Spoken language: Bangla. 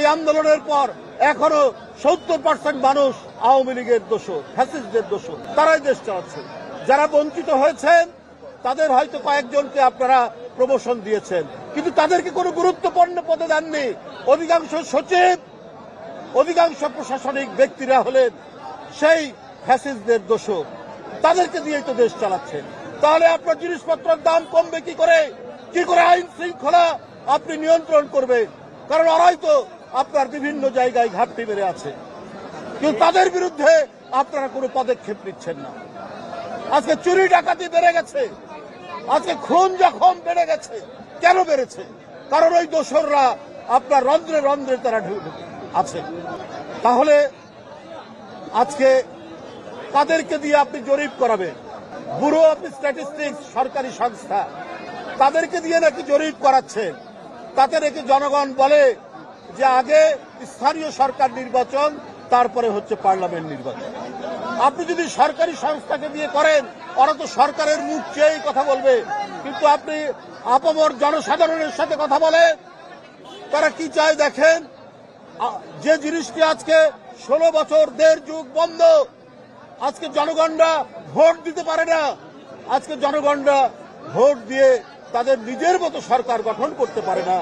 এই আন্দোলনের পর এখনো 70% মানুষ আওয়ামী লীগের দোষর, ফ্যাসিস্টদের দোষর, তারাই দেশ চালাচ্ছে। যারা বঞ্চিত হয়েছেন তাদের হয়তো কয়েকজনকে আপনারা প্রমোশন দিয়েছেন, কিন্তু তাদেরকে কোনো গুরুত্বপূর্ণ পদে দেননি। অধিকাংশ সচিব, অধিকাংশ প্রশাসনিক ব্যক্তিরা হলেন সেই ফ্যাসিস্টদের দোষর, তাদেরকে দিয়েই তো দেশ চালাচ্ছে। তাহলে আপনার জিনিসপত্রের দাম কমবে কি করে? কি করে আইন শৃঙ্খলা আপনি নিয়ন্ত্রণ করবে? কারণ ওরাই তো আপনার বিভিন্ন জায়গায় ঘাটতি বেড়ে আছে, কিন্তু তাদের বিরুদ্ধে আপনারা কোনো পদক্ষেপ নিচ্ছেন না। আজকে চুরি ডাকাতি বেড়ে গেছে, আজকে খুন জখম বেড়ে গেছে। কেন বেড়েছে? কারণ ওই দোসররা আপনার রন্ধ্রে রন্ধ্রে তারা আছে। তাহলে আজকে তাদেরকে দিয়ে আপনি জরিপ করাবেন? ব্যুরো অফ স্ট্যাটিস্টিক্স সরকারি সংস্থা, তাদেরকে দিয়ে নাকি জরিপ করাচ্ছেন। তাতে নাকি জনগণ বলে যে আগে স্থানীয় সরকার নির্বাচন, তারপরে হচ্ছে পার্লামেন্ট নির্বাচন। আপনি যদি সরকারি সংস্থাকে দিয়ে করেন, ওরা তো সরকারের মুখ চেয়েই কথা বলবে, কিন্তু আপনি আপামর জনসাধারণের সাথে কথা বলেন, তারা কি চায় দেখেন। যে জিনিসটি আজকে 16 বছর 1.5 যুগ বন্ধ, আজকে জনগণরা ভোট দিতে পারে না। আজকে জনগণরা ভোট দিয়ে তাদের নিজের মতো সরকার গঠন করতে পারে না।